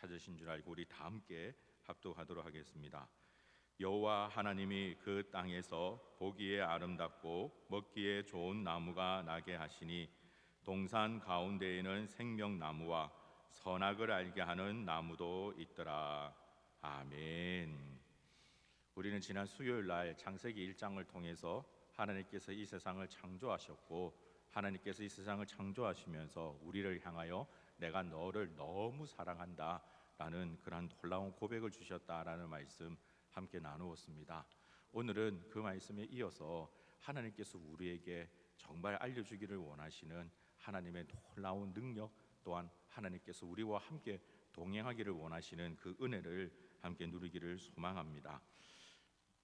찾으신 줄 알고 우리 다 함께 합독하도록 하겠습니다. 여호와 하나님이 그 땅에서 보기에 아름답고 먹기에 좋은 나무가 나게 하시니 동산 가운데에는 생명나무와 선악을 알게 하는 나무도 있더라. 아멘. 우리는 지난 수요일 날 창세기 1장을 통해서 하나님께서 이 세상을 창조하셨고 하나님께서 이 세상을 창조하시면서 우리를 향하여 내가 너를 너무 사랑한다 라는 그러한 놀라운 고백을 주셨다라는 말씀 함께 나누었습니다. 오늘은 그 말씀에 이어서 하나님께서 우리에게 정말 알려주기를 원하시는 하나님의 놀라운 능력, 또한 하나님께서 우리와 함께 동행하기를 원하시는 그 은혜를 함께 누리기를 소망합니다.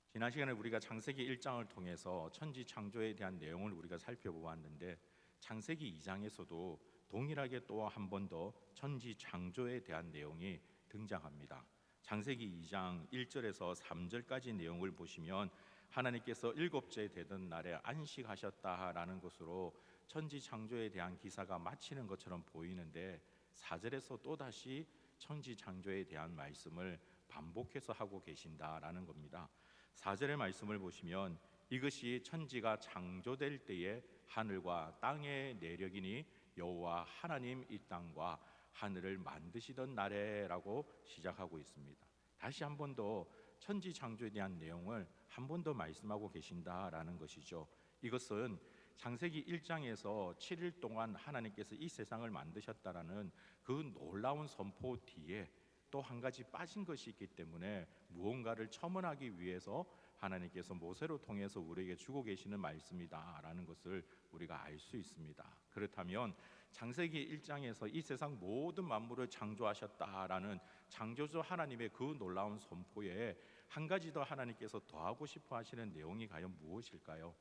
지난 시간에 우리가 창세기 1장을 통해서 천지 창조에 대한 내용을 우리가 살펴보았는데 창세기 2장에서도 동일하게 또 한 번 더 천지 창조에 대한 내용이 등장합니다. 창세기 2장 1절에서 3절까지 내용을 보시면 하나님께서 일곱째 되던 날에 안식하셨다라는 것으로 천지 창조에 대한 기사가 마치는 것처럼 보이는데 4절에서 또다시 천지 창조에 대한 말씀을 반복해서 하고 계신다라는 겁니다. 4절의 말씀을 보시면 이것이 천지가 창조될 때에 하늘과 땅의 내력이니 여호와 하나님 이 땅과 하늘을 만드시던 날에라고 시작하고 있습니다. 다시 한 번 더 천지 창조에 대한 내용을 한 번 더 말씀하고 계신다라는 것이죠. 이것은 창세기 1장에서 7일 동안 하나님께서 이 세상을 만드셨다라는 그 놀라운 선포 뒤에 또 한 가지 빠진 것이 있기 때문에 무언가를 첨언하기 위해서 하나님께서 모세로 통해서 우리에게 주고 계시는 말씀이다라는 것을 우리가 알 수 있습니다. 그렇다면 창세기 1장에서 이 세상 모든 만물을 창조하셨다라는 창조주 하나님의 그 놀라운 선포에 한 가지 더 하나님께서 더하고 싶어 하시는 내용이 과연 무엇일까요?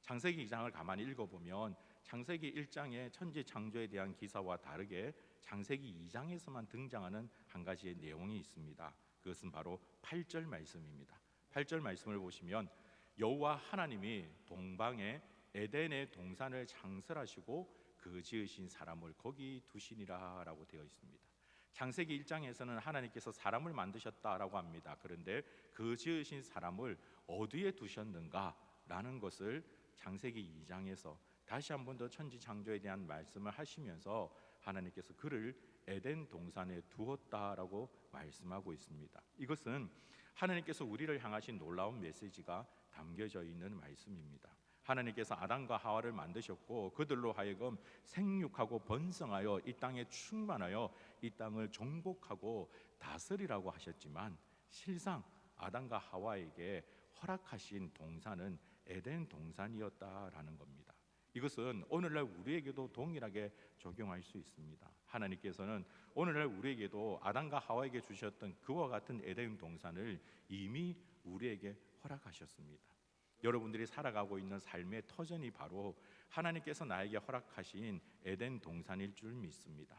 창세기 2장을 가만히 읽어보면 창세기 1장의 천지 창조에 대한 기사와 다르게 창세기 2장에서만 등장하는 한 가지의 내용이 있습니다. 그것은 바로 8절 말씀입니다. 8절 말씀을 보시면 여호와 하나님이 동방에 에덴의 동산을 창설하시고 그 지으신 사람을 거기 두시니라 라고 되어 있습니다. 창세기 1장에서는 하나님께서 사람을 만드셨다라고 합니다. 그런데 그 지으신 사람을 어디에 두셨는가 라는 것을 창세기 2장에서 다시 한 번 더 천지 창조에 대한 말씀을 하시면서 하나님께서 그를 에덴 동산에 두었다라고 말씀하고 있습니다. 이것은 하나님께서 우리를 향하신 놀라운 메시지가 담겨져 있는 말씀입니다. 하나님께서 아담과 하와를 만드셨고 그들로 하여금 생육하고 번성하여 이 땅에 충만하여 이 땅을 정복하고 다스리라고 하셨지만 실상 아담과 하와에게 허락하신 동산은 에덴 동산이었다라는 겁니다. 이것은 오늘날 우리에게도 동일하게 적용할 수 있습니다. 하나님께서는 오늘날 우리에게도 아담과 하와에게 주셨던 그와 같은 에덴 동산을 이미 우리에게 허락하셨습니다. 여러분들이 살아가고 있는 삶의 터전이 바로 하나님께서 나에게 허락하신 에덴 동산일 줄 믿습니다.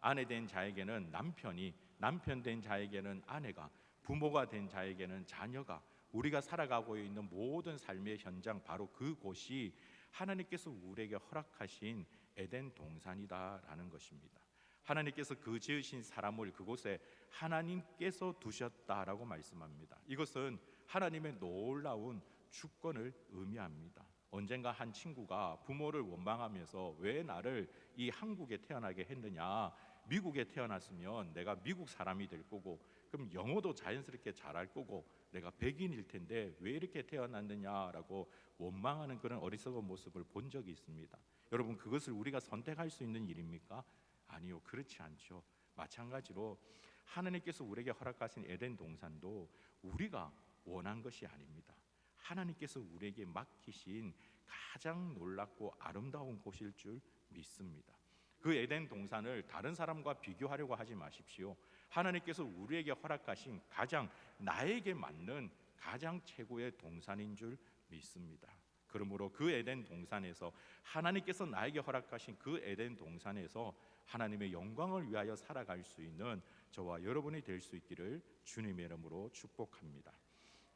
아내 된 자에게는 남편이, 남편 된 자에게는 아내가, 부모가 된 자에게는 자녀가, 우리가 살아가고 있는 모든 삶의 현장 바로 그곳이 하나님께서 우리에게 허락하신 에덴 동산이다라는 것입니다. 하나님께서 그 지으신 사람을 그곳에 하나님께서 두셨다라고 말씀합니다. 이것은 하나님의 놀라운 주권을 의미합니다. 언젠가 한 친구가 부모를 원망하면서 왜 나를 이 한국에 태어나게 했느냐, 미국에 태어났으면 내가 미국 사람이 될 거고 그럼 영어도 자연스럽게 잘할 거고 내가 백인일 텐데 왜 이렇게 태어났느냐라고 원망하는 그런 어리석은 모습을 본 적이 있습니다. 여러분, 그것을 우리가 선택할 수 있는 일입니까? 아니요, 그렇지 않죠. 마찬가지로 하나님께서 우리에게 허락하신 에덴 동산도 우리가 원한 것이 아닙니다. 하나님께서 우리에게 맡기신 가장 놀랍고 아름다운 곳일 줄 믿습니다. 그 에덴 동산을 다른 사람과 비교하려고 하지 마십시오. 하나님께서 우리에게 허락하신 가장 나에게 맞는 가장 최고의 동산인 줄 믿습니다. 그러므로 그 에덴 동산에서 하나님께서 나에게 허락하신 그 에덴 동산에서 하나님의 영광을 위하여 살아갈 수 있는 저와 여러분이 될 수 있기를 주님의 이름으로 축복합니다.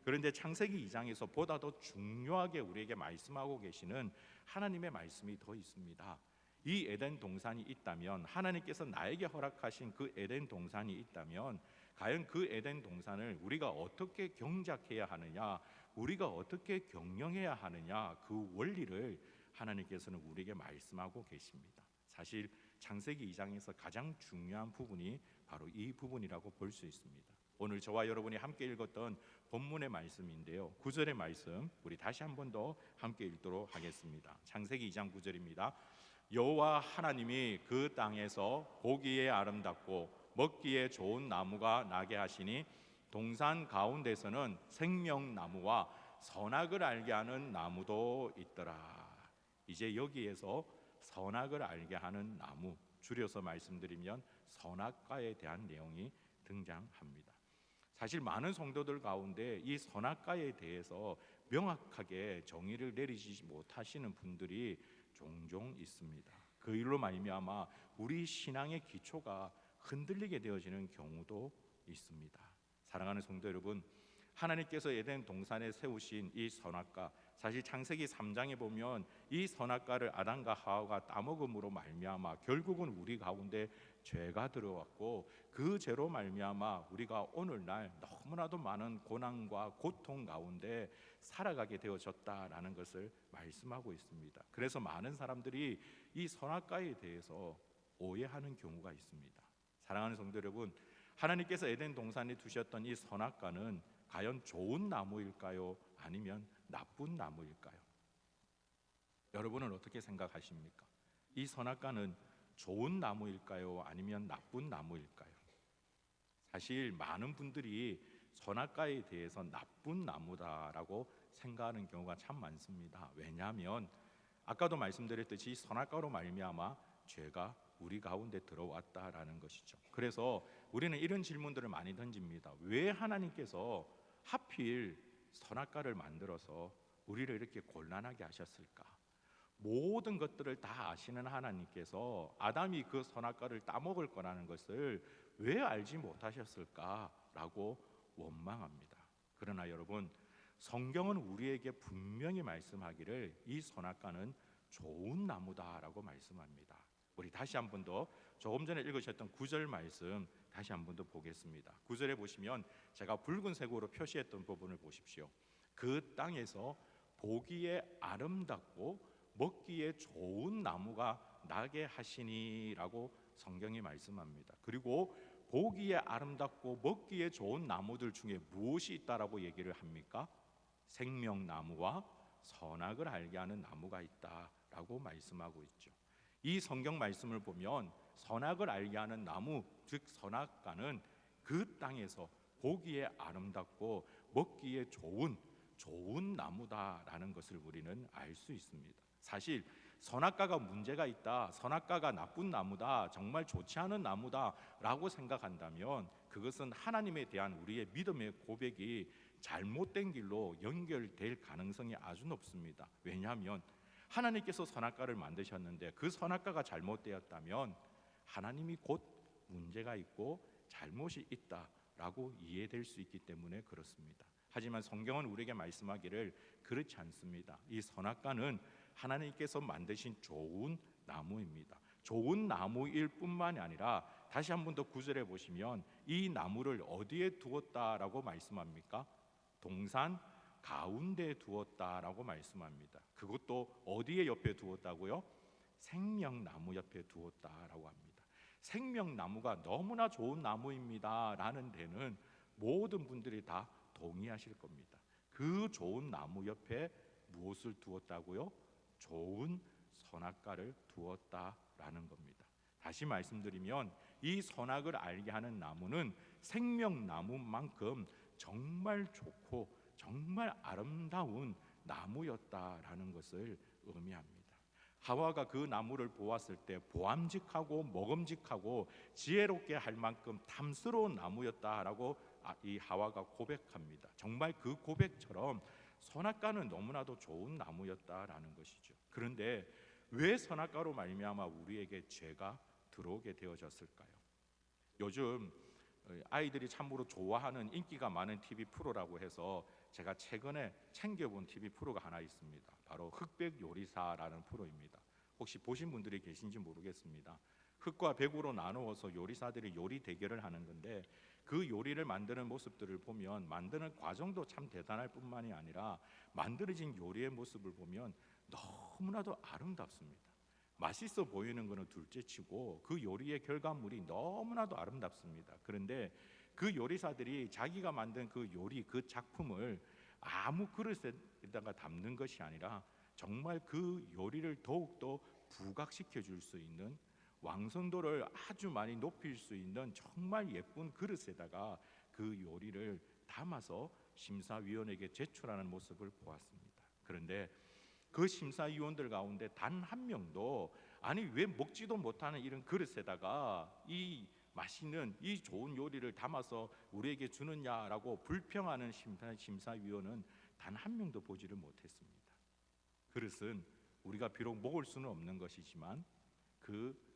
그런데 창세기 2장에서 보다 더 중요하게 우리에게 말씀하고 계시는 하나님의 말씀이 더 있습니다. 이 에덴 동산이 있다면, 하나님께서 나에게 허락하신 그 에덴 동산이 있다면, 과연 그 에덴 동산을 우리가 어떻게 경작해야 하느냐, 우리가 어떻게 경영해야 하느냐, 그 원리를 하나님께서는 우리에게 말씀하고 계십니다. 사실 창세기 2장에서 가장 중요한 부분이 바로 이 부분이라고 볼 수 있습니다. 오늘 저와 여러분이 함께 읽었던 본문의 말씀인데요, 9절의 말씀 우리 다시 한 번 더 함께 읽도록 하겠습니다. 창세기 2장 9절입니다. 여호와 하나님이 그 땅에서 보기에 아름답고 먹기에 좋은 나무가 나게 하시니 동산 가운데서는 생명나무와 선악을 알게 하는 나무도 있더라. 이제 여기에서 선악을 알게 하는 나무, 줄여서 말씀드리면 선악과에 대한 내용이 등장합니다. 사실 많은 성도들 가운데 이 선악과에 대해서 명확하게 정의를 내리지 못하시는 분들이 종종 있습니다. 그 일로 말미암아 우리 신앙의 기초가 흔들리게 되어지는 경우도 있습니다. 사랑하는 성도 여러분, 하나님께서 에덴 동산에 세우신 이 선악과, 사실 창세기 3장에 보면 이 선악과를 아담과 하와가 따먹음으로 말미암아 결국은 우리 가운데 죄가 들어왔고, 그 죄로 말미암아 우리가 오늘날 너무나도 많은 고난과 고통 가운데 살아가게 되어졌다라는 것을 말씀하고 있습니다. 그래서 많은 사람들이 이 선악과에 대해서 오해하는 경우가 있습니다. 사랑하는 성도 여러분, 하나님께서 에덴 동산에 두셨던 이 선악과는 과연 좋은 나무일까요? 아니면 나쁜 나무일까요? 여러분은 어떻게 생각하십니까? 이 선악과는 좋은 나무일까요? 아니면 나쁜 나무일까요? 사실 많은 분들이 선악과에 대해서 나쁜 나무다라고 생각하는 경우가 참 많습니다. 왜냐하면 아까도 말씀드렸듯이 선악과로 말미암아 죄가 우리 가운데 들어왔다라는 것이죠. 그래서 우리는 이런 질문들을 많이 던집니다. 왜 하나님께서 하필 선악과를 만들어서 우리를 이렇게 곤란하게 하셨을까? 모든 것들을 다 아시는 하나님께서 아담이 그 선악과를 따먹을 거라는 것을 왜 알지 못하셨을까라고 원망합니다. 그러나 여러분, 성경은 우리에게 분명히 말씀하기를 이 선악과는 좋은 나무다라고 말씀합니다. 우리 다시 한 번 더 조금 전에 읽으셨던 9절 말씀 다시 한 번 더 보겠습니다. 9절에 보시면 제가 붉은색으로 표시했던 부분을 보십시오. 그 땅에서 보기에 아름답고 먹기에 좋은 나무가 나게 하시니라고 성경이 말씀합니다. 그리고 보기에 아름답고 먹기에 좋은 나무들 중에 무엇이 있다라고 얘기를 합니까? 생명나무와 선악을 알게 하는 나무가 있다라고 말씀하고 있죠. 이 성경 말씀을 보면 선악을 알게 하는 나무, 즉 선악과는 그 땅에서 보기에 아름답고 먹기에 좋은 나무다라는 것을 우리는 알 수 있습니다. 사실 선악과가 문제가 있다, 선악과가 나쁜 나무다, 정말 좋지 않은 나무다라고 생각한다면 그것은 하나님에 대한 우리의 믿음의 고백이 잘못된 길로 연결될 가능성이 아주 높습니다. 왜냐하면 하나님께서 선악과를 만드셨는데 그 선악과가 잘못되었다면 하나님이 곧 문제가 있고 잘못이 있다라고 이해될 수 있기 때문에 그렇습니다. 하지만 성경은 우리에게 말씀하기를 그렇지 않습니다. 이 선악과는 하나님께서 만드신 좋은 나무입니다. 좋은 나무일 뿐만이 아니라 다시 한 번 더 9절에 보시면 이 나무를 어디에 두었다라고 말씀합니까? 동산 가운데 두었다라고 말씀합니다. 그것도 어디에 옆에 두었다고요? 생명나무 옆에 두었다라고 합니다. 생명나무가 너무나 좋은 나무입니다 라는 데는 모든 분들이 다 동의하실 겁니다. 그 좋은 나무 옆에 무엇을 두었다고요? 좋은 선악과를 두었다라는 겁니다. 다시 말씀드리면 이 선악을 알게 하는 나무는 생명나무만큼 정말 좋고 정말 아름다운 나무였다라는 것을 의미합니다. 하와가 그 나무를 보았을 때 보암직하고 먹음직하고 지혜롭게 할 만큼 탐스러운 나무였다라고 이 하와가 고백합니다. 정말 그 고백처럼 선악과는 너무나도 좋은 나무였다라는 것이죠. 그런데 왜 선악과로 말미암아 우리에게 죄가 들어오게 되어졌을까요? 요즘 아이들이 참으로 좋아하는 인기가 많은 TV 프로라고 해서 제가 최근에 챙겨본 TV 프로가 하나 있습니다. 바로 흑백 요리사라는 프로입니다. 혹시 보신 분들이 계신지 모르겠습니다. 흙과 백으로 나누어서 요리사들이 요리 대결을 하는 건데, 그 요리를 만드는 모습들을 보면 만드는 과정도 참 대단할 뿐만이 아니라 만들어진 요리의 모습을 보면 너무나도 아름답습니다. 맛있어 보이는 것은 둘째치고 그 요리의 결과물이 너무나도 아름답습니다. 그런데 그 요리사들이 자기가 만든 그 요리, 그 작품을 아무 그릇에다가 담는 것이 아니라 정말 그 요리를 더욱더 부각시켜 줄 수 있는, 완성도를 아주 많이 높일 수 있는 정말 예쁜 그릇에다가 그 요리를 담아서 심사위원에게 제출하는 모습을 보았습니다. 그런데 그 심사위원들 가운데 단 한 명도 아니 왜 먹지도 못하는 이런 그릇에다가 이 맛있는 이 좋은 요리를 담아서 우리에게 주느냐라고 불평하는 심사위원은 단 한 명도 보지를 못했습니다. 그릇은 우리가 비록 먹을 수는 없는 것이지만 그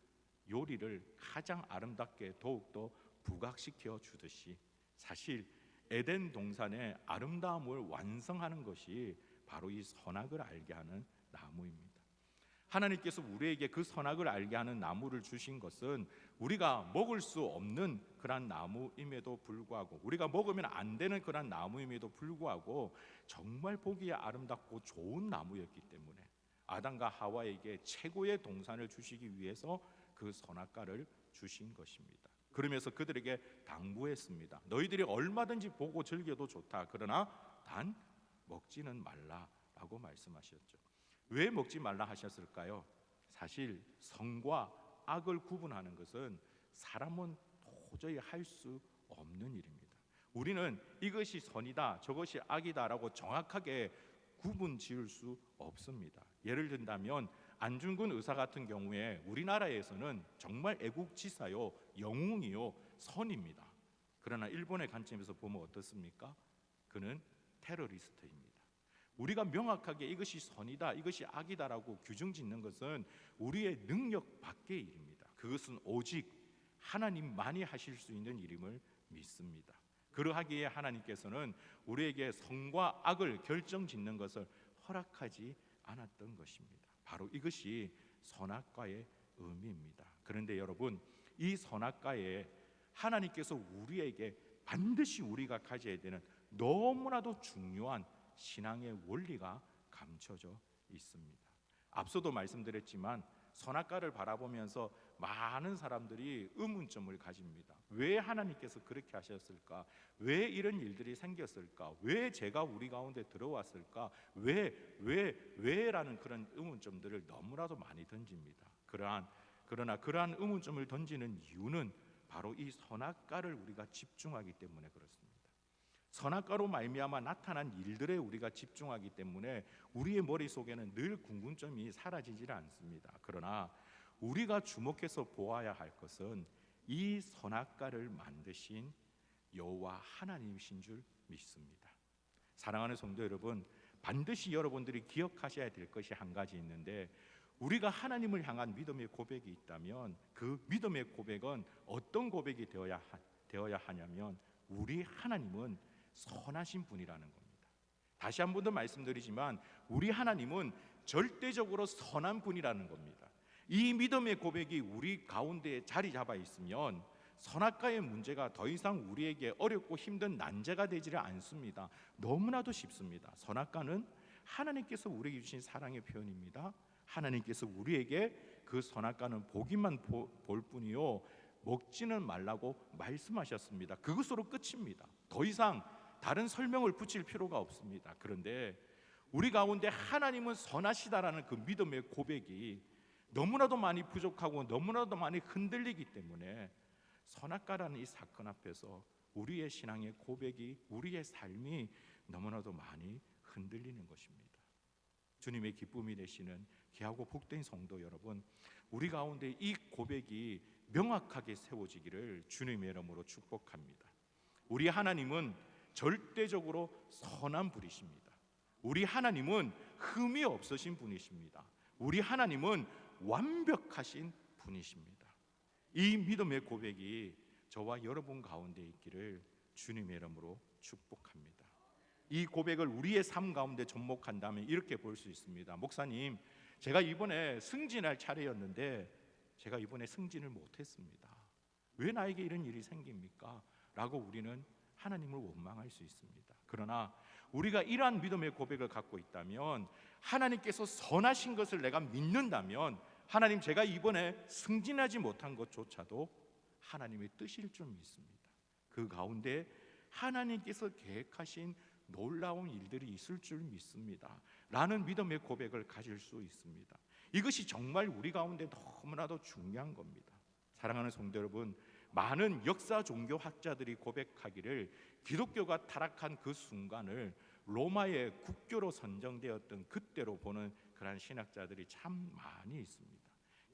요리를 가장 아름답게 더욱더 부각시켜 주듯이, 사실 에덴 동산의 아름다움을 완성하는 것이 바로 이 선악을 알게 하는 나무입니다. 하나님께서 우리에게 그 선악을 알게 하는 나무를 주신 것은 우리가 먹을 수 없는 그런 나무임에도 불구하고, 우리가 먹으면 안 되는 그런 나무임에도 불구하고 정말 보기에 아름답고 좋은 나무였기 때문에 아담과 하와에게 최고의 동산을 주시기 위해서 그 선악과를 주신 것입니다. 그러면서 그들에게 당부했습니다. 너희들이 얼마든지 보고 즐겨도 좋다. 그러나 단 먹지는 말라라고 말씀하셨죠. 왜 먹지 말라 하셨을까요? 사실 선과 악을 구분하는 것은 사람은 도저히 할 수 없는 일입니다. 우리는 이것이 선이다, 저것이 악이다라고 정확하게 구분 지을 수 없습니다. 예를 든다면 안중근 의사 같은 경우에 우리나라에서는 정말 애국지사요, 영웅이요, 선입니다. 그러나 일본의 관점에서 보면 어떻습니까? 그는 테러리스트입니다. 우리가 명확하게 이것이 선이다, 이것이 악이다라고 규정 짓는 것은 우리의 능력 밖의 일입니다. 그것은 오직 하나님만이 하실 수 있는 일임을 믿습니다. 그러하기에 하나님께서는 우리에게 선과 악을 결정짓는 것을 허락하지 않았던 것입니다. 바로 이것이 선악과의 의미입니다. 그런데 여러분, 이 선악과에 하나님께서 우리에게 반드시 우리가 가져야 되는 너무나도 중요한 신앙의 원리가 감춰져 있습니다. 앞서도 말씀드렸지만 선악과를 바라보면서 많은 사람들이 의문점을 가집니다. 왜 하나님께서 그렇게 하셨을까? 왜 이런 일들이 생겼을까? 왜 제가 우리 가운데 들어왔을까? 왜라는 그런 의문점들을 너무나도 많이 던집니다. 그러나 그러한 의문점을 던지는 이유는 바로 이 선악과를 우리가 집중하기 때문에 그렇습니다. 선악과로 말미암아 나타난 일들에 우리가 집중하기 때문에 우리의 머릿속에는 늘 궁금점이 사라지질 않습니다. 그러나 우리가 주목해서 보아야 할 것은 이 선악과를 만드신 여호와 하나님이신 줄 믿습니다. 사랑하는 성도 여러분, 반드시 여러분들이 기억하셔야 될 것이 한 가지 있는데, 우리가 하나님을 향한 믿음의 고백이 있다면 그 믿음의 고백은 어떤 고백이 되어야 하냐면 우리 하나님은 선하신 분이라는 겁니다. 다시 한 번 더 말씀드리지만 우리 하나님은 절대적으로 선한 분이라는 겁니다. 이 믿음의 고백이 우리 가운데에 자리 잡아 있으면 선악과의 문제가 더 이상 우리에게 어렵고 힘든 난제가 되지를 않습니다. 너무나도 쉽습니다. 선악과는 하나님께서 우리에게 주신 사랑의 표현입니다. 하나님께서 우리에게 그 선악과는 보기만 볼 뿐이요 먹지는 말라고 말씀하셨습니다. 그것으로 끝입니다. 더 이상 다른 설명을 붙일 필요가 없습니다. 그런데 우리 가운데 하나님은 선하시다라는 그 믿음의 고백이 너무나도 많이 부족하고 너무나도 많이 흔들리기 때문에 선악과라는 이 사건 앞에서 우리의 신앙의 고백이, 우리의 삶이 너무나도 많이 흔들리는 것입니다. 주님의 기쁨이 되시는 귀하고 복된 성도 여러분, 우리 가운데 이 고백이 명확하게 세워지기를 주님의 이름으로 축복합니다. 우리 하나님은 절대적으로 선한 분이십니다. 우리 하나님은 흠이 없으신 분이십니다. 우리 하나님은 완벽하신 분이십니다. 이 믿음의 고백이 저와 여러분 가운데 있기를 주님의 이름으로 축복합니다. 이 고백을 우리의 삶 가운데 접목한다면 이렇게 볼 수 있습니다. 목사님, 제가 이번에 승진할 차례였는데 제가 이번에 승진을 못했습니다. 왜 나에게 이런 일이 생깁니까? 라고 우리는 하나님을 원망할 수 있습니다. 그러나 우리가 이러한 믿음의 고백을 갖고 있다면, 하나님께서 선하신 것을 내가 믿는다면, 하나님, 제가 이번에 승진하지 못한 것조차도 하나님의 뜻일 줄 믿습니다. 그 가운데 하나님께서 계획하신 놀라운 일들이 있을 줄 믿습니다 라는 믿음의 고백을 가질 수 있습니다. 이것이 정말 우리 가운데 너무나도 중요한 겁니다. 사랑하는 성도 여러분, 많은 역사 종교학자들이 고백하기를 기독교가 타락한 그 순간을 로마의 국교로 선정되었던 그때로 보는 그러한 신학자들이 참 많이 있습니다.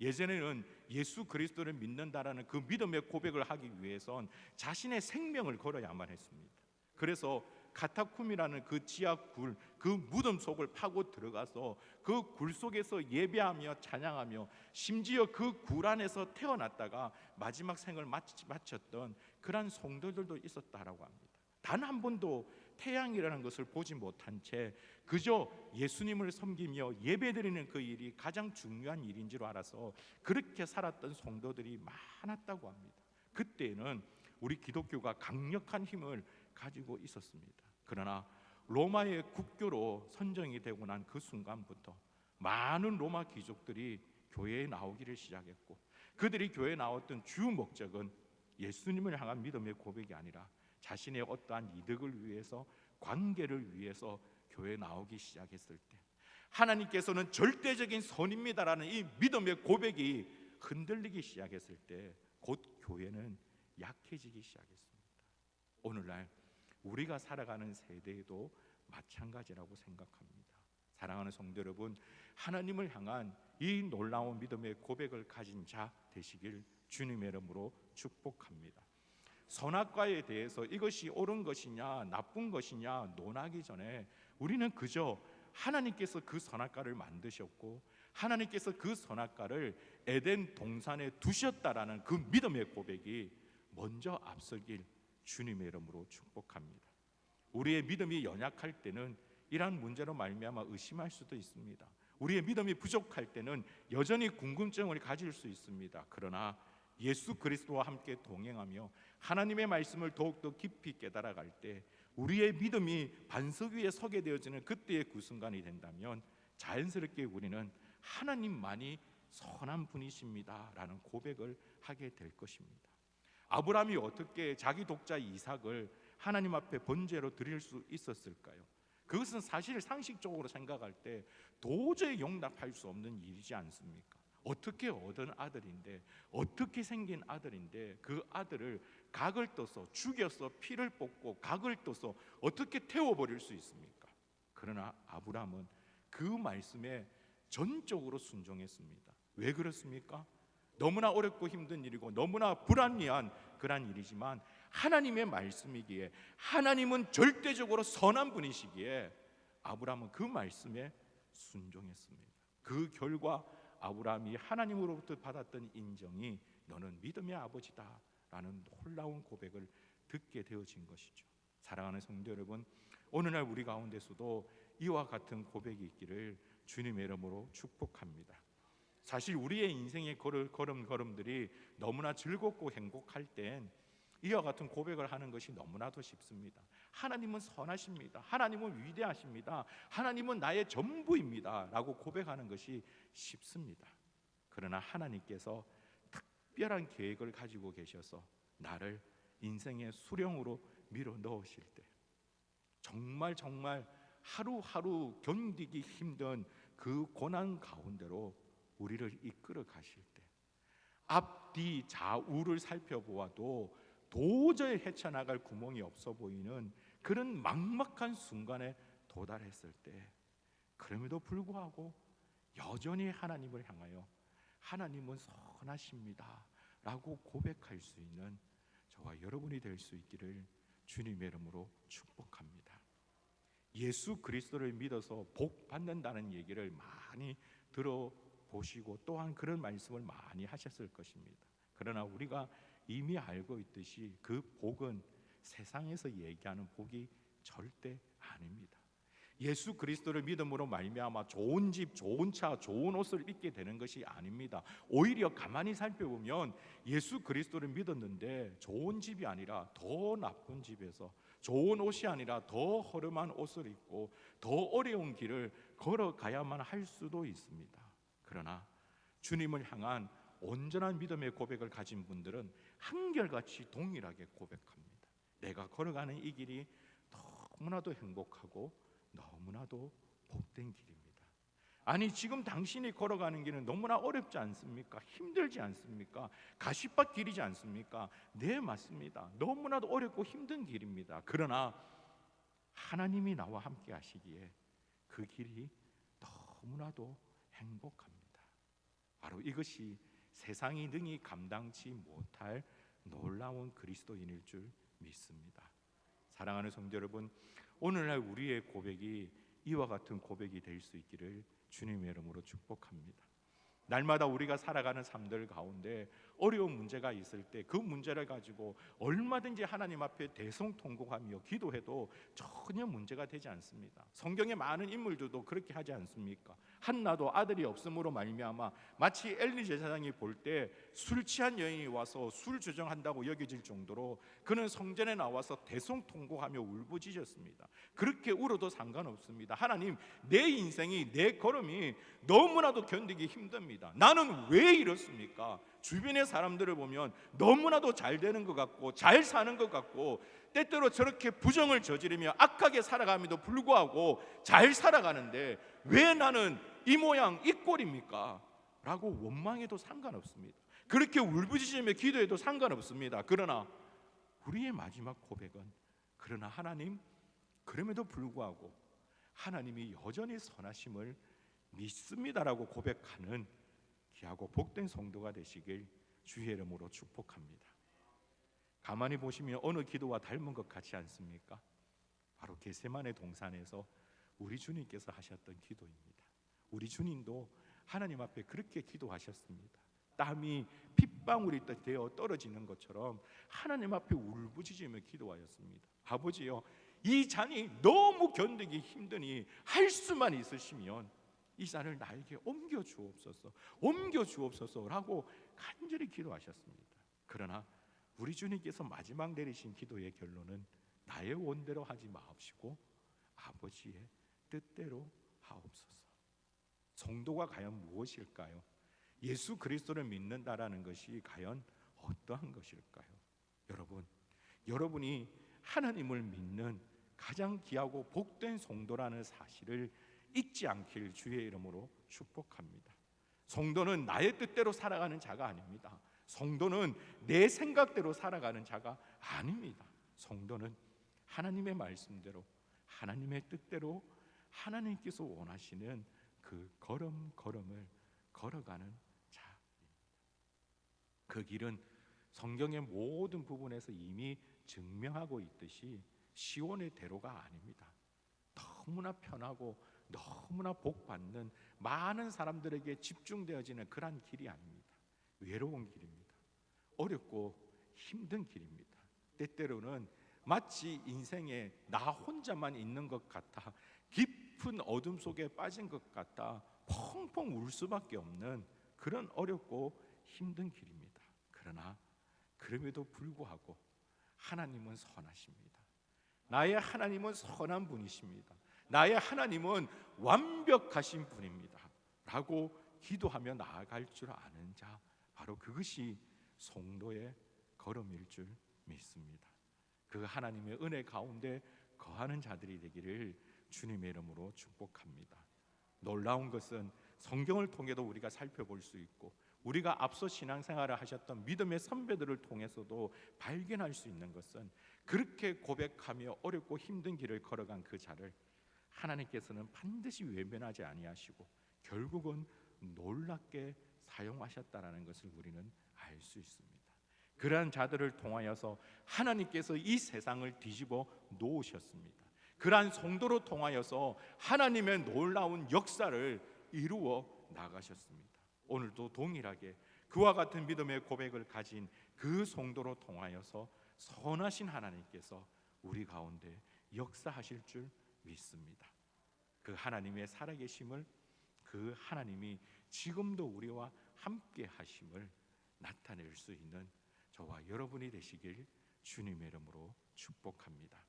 예전에는 예수 그리스도를 믿는다라는 그 믿음의 고백을 하기 위해선 자신의 생명을 걸어야만 했습니다. 그래서 카타쿰이라는 그 지하굴, 그 무덤 속을 파고 들어가서 그 굴 속에서 예배하며 찬양하며 심지어 그 굴 안에서 태어났다가 마지막 생을 마쳤던 그런 성도들도 있었다라고 합니다. 단 한 번도 태양이라는 것을 보지 못한 채 그저 예수님을 섬기며 예배드리는 그 일이 가장 중요한 일인 줄 알아서 그렇게 살았던 성도들이 많았다고 합니다. 그때는 우리 기독교가 강력한 힘을 가지고 있었습니다. 그러나 로마의 국교로 선정이 되고 난 그 순간부터 많은 로마 귀족들이 교회에 나오기를 시작했고, 그들이 교회에 나왔던 주 목적은 예수님을 향한 믿음의 고백이 아니라 자신의 어떠한 이득을 위해서, 관계를 위해서 교회에 나오기 시작했을 때, 하나님께서는 절대적인 선입니다라는 이 믿음의 고백이 흔들리기 시작했을 때 곧 교회는 약해지기 시작했습니다. 오늘날 우리가 살아가는 세대에도 마찬가지라고 생각합니다. 사랑하는 성도 여러분, 하나님을 향한 이 놀라운 믿음의 고백을 가진 자 되시길 주님의 이름으로 축복합니다. 선악과에 대해서 이것이 옳은 것이냐 나쁜 것이냐 논하기 전에 우리는 그저 하나님께서 그 선악과를 만드셨고 하나님께서 그 선악과를 에덴 동산에 두셨다라는 그 믿음의 고백이 먼저 앞서길 주님의 이름으로 축복합니다. 우리의 믿음이 연약할 때는 이러한 문제로 말미암아 의심할 수도 있습니다. 우리의 믿음이 부족할 때는 여전히 궁금증을 가질 수 있습니다. 그러나 예수 그리스도와 함께 동행하며 하나님의 말씀을 더욱더 깊이 깨달아갈 때 우리의 믿음이 반석 위에 서게 되어지는 그때의 그 순간이 된다면 자연스럽게 우리는 하나님만이 선한 분이십니다 라는 고백을 하게 될 것입니다. 아브라함이 어떻게 자기 독자 이삭을 하나님 앞에 번제로 드릴 수 있었을까요? 그것은 사실 상식적으로 생각할 때 도저히 용납할 수 없는 일이지 않습니까? 어떻게 얻은 아들인데, 어떻게 생긴 아들인데 그 아들을 각을 떠서 죽여서 피를 뽑고 각을 떠서 어떻게 태워버릴 수 있습니까? 그러나 아브라함은 그 말씀에 전적으로 순종했습니다. 왜 그렇습니까? 너무나 어렵고 힘든 일이고 너무나 불합리한 그런 일이지만 하나님의 말씀이기에, 하나님은 절대적으로 선한 분이시기에 아브라함은 그 말씀에 순종했습니다. 그 결과 아브라함이 하나님으로부터 받았던 인정이 너는 믿음의 아버지다 라는 놀라운 고백을 듣게 되어진 것이죠. 사랑하는 성도 여러분, 오늘날 우리 가운데서도 이와 같은 고백이 있기를 주님의 이름으로 축복합니다. 사실 우리의 인생의 걸음걸음들이 너무나 즐겁고 행복할 땐 이와 같은 고백을 하는 것이 너무나도 쉽습니다. 하나님은 선하십니다. 하나님은 위대하십니다. 하나님은 나의 전부입니다 라고 고백하는 것이 쉽습니다. 그러나 하나님께서 특별한 계획을 가지고 계셔서 나를 인생의 수령으로 밀어 넣으실 때, 정말 하루하루 견디기 힘든 그 고난 가운데로 우리를 이끌어 가실 때, 앞뒤 좌우를 살펴보아도 도저히 헤쳐나갈 구멍이 없어 보이는 그런 막막한 순간에 도달했을 때, 그럼에도 불구하고 여전히 하나님을 향하여 하나님은 선하십니다 라고 고백할 수 있는 저와 여러분이 될 수 있기를 주님의 이름으로 축복합니다. 예수 그리스도를 믿어서 복 받는다는 얘기를 많이 들어보시고 또한 그런 말씀을 많이 하셨을 것입니다. 그러나 우리가 이미 알고 있듯이 그 복은 세상에서 얘기하는 복이 절대 아닙니다. 예수 그리스도를 믿음으로 말미암아 좋은 집, 좋은 차, 좋은 옷을 입게 되는 것이 아닙니다. 오히려 가만히 살펴보면 예수 그리스도를 믿었는데 좋은 집이 아니라 더 나쁜 집에서, 좋은 옷이 아니라 더 허름한 옷을 입고 더 어려운 길을 걸어가야만 할 수도 있습니다. 그러나 주님을 향한 온전한 믿음의 고백을 가진 분들은 한결같이 동일하게 고백합니다. 내가 걸어가는 이 길이 너무나도 행복하고 너무나도 복된 길입니다. 아니, 지금 당신이 걸어가는 길은 너무나 어렵지 않습니까? 힘들지 않습니까? 가시밭 길이지 않습니까? 네, 맞습니다. 너무나도 어렵고 힘든 길입니다. 그러나 하나님이 나와 함께 하시기에 그 길이 너무나도 행복합니다. 바로 이것이 세상이 능히 감당치 못할 놀라운 그리스도인일 줄 믿습니다. 사랑하는 성도 여러분, 오늘날 우리의 고백이 이와 같은 고백이 될 수 있기를 주님의 이름으로 축복합니다. 날마다 우리가 살아가는 삶들 가운데 어려운 문제가 있을 때 그 문제를 가지고 얼마든지 하나님 앞에 대성통곡하며 기도해도 전혀 문제가 되지 않습니다. 성경의 많은 인물들도 그렇게 하지 않습니까? 한나도 아들이 없음으로 말미암아 마치 엘리 제사장이 볼 때 술 취한 여인이 와서 술 주정한다고 여겨질 정도로 그는 성전에 나와서 대성통곡하며 울부짖었습니다. 그렇게 울어도 상관없습니다. 하나님, 내 인생이, 내 걸음이 너무나도 견디기 힘듭니다. 나는 왜 이렇습니까? 주변의 사람들을 보면 너무나도 잘 되는 것 같고 잘 사는 것 같고 때때로 저렇게 부정을 저지르며 악하게 살아감에도 불구하고 잘 살아가는데 왜 나는 이 모양 이 꼴입니까? 라고 원망해도 상관없습니다. 그렇게 울부짖으며 기도해도 상관없습니다. 그러나 우리의 마지막 고백은, 그러나 하나님, 그럼에도 불구하고 하나님이 여전히 선하심을 믿습니다라고 고백하는 귀하고 복된 성도가 되시길 주의 이름으로 축복합니다. 가만히 보시면 어느 기도와 닮은 것 같지 않습니까? 바로 겟세마네 동산에서 우리 주님께서 하셨던 기도입니다. 우리 주님도 하나님 앞에 그렇게 기도하셨습니다. 땀이 핏방울이 되어 떨어지는 것처럼 하나님 앞에 울부짖으며 기도하였습니다. 아버지요, 이 잔이 너무 견디기 힘드니 할 수만 있으시면 이 잔을 나에게 옮겨 주옵소서라고 간절히 기도하셨습니다. 그러나 우리 주님께서 마지막 내리신 기도의 결론은 나의 원대로 하지 마옵시고 아버지의 뜻대로 하옵소서. 성도가 과연 무엇일까요? 예수 그리스도를 믿는다라는 것이 과연 어떠한 것일까요? 여러분이 하나님을 믿는 가장 귀하고 복된 성도라는 사실을 잊지 않길 주의 이름으로 축복합니다. 성도는 나의 뜻대로 살아가는 자가 아닙니다. 성도는 내 생각대로 살아가는 자가 아닙니다. 성도는 하나님의 말씀대로, 하나님의 뜻대로, 하나님께서 원하시는 그 걸음걸음을 걸어가는 자입니다. 그 길은 성경의 모든 부분에서 이미 증명하고 있듯이 시온의 대로가 아닙니다. 너무나 편하고 너무나 복받는 많은 사람들에게 집중되어지는 그런 길이 아닙니다. 외로운 길입니다. 어렵고 힘든 길입니다. 때때로는 마치 인생에 나 혼자만 있는 것 같아 깊은 어둠 속에 빠진 것 같아 펑펑 울 수밖에 없는 그런 어렵고 힘든 길입니다. 그러나 그럼에도 불구하고 하나님은 선하십니다. 나의 하나님은 선한 분이십니다. 나의 하나님은 완벽하신 분입니다 라고 기도하며 나아갈 줄 아는 자, 바로 그것이 성도의 걸음일 줄 믿습니다. 그 하나님의 은혜 가운데 거하는 자들이 되기를 주님의 이름으로 축복합니다. 놀라운 것은 성경을 통해도 우리가 살펴볼 수 있고 우리가 앞서 신앙생활을 하셨던 믿음의 선배들을 통해서도 발견할 수 있는 것은 그렇게 고백하며 어렵고 힘든 길을 걸어간 그 자를 하나님께서는 반드시 외면하지 아니하시고 결국은 놀랍게 사용하셨다라는 것을 우리는 알 수 있습니다. 그러한 자들을 통하여서 하나님께서 이 세상을 뒤집어 놓으셨습니다. 그러한 성도로 통하여서 하나님의 놀라운 역사를 이루어 나가셨습니다. 오늘도 동일하게 그와 같은 믿음의 고백을 가진 그 성도로 통하여서 선하신 하나님께서 우리 가운데 역사하실 줄 믿습니다. 그 하나님의 살아계심을, 그 하나님이 지금도 우리와 함께 하심을 나타낼 수 있는 저와 여러분이 되시길 주님의 이름으로 축복합니다.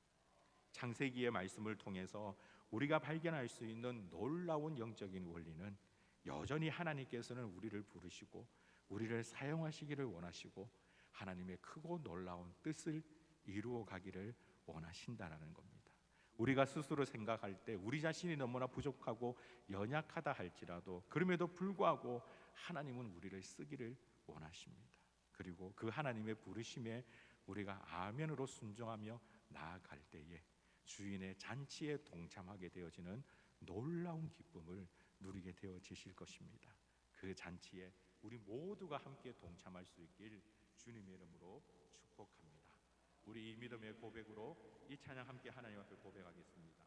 창세기의 말씀을 통해서 우리가 발견할 수 있는 놀라운 영적인 원리는 여전히 하나님께서는 우리를 부르시고 우리를 사용하시기를 원하시고 하나님의 크고 놀라운 뜻을 이루어 가기를 원하신다라는 겁니다. 우리가 스스로 생각할 때 우리 자신이 너무나 부족하고 연약하다 할지라도 그럼에도 불구하고 하나님은 우리를 쓰기를 원하십니다. 그리고 그 하나님의 부르심에 우리가 아멘으로 순종하며 나아갈 때에 주인의 잔치에 동참하게 되어지는 놀라운 기쁨을 누리게 되어지실 것입니다. 그 잔치에 우리 모두가 함께 동참할 수 있길 주님의 이름으로 축복합니다. 우리 이 믿음의 고백으로 이 찬양 함께 하나님 앞에 고백하겠습니다.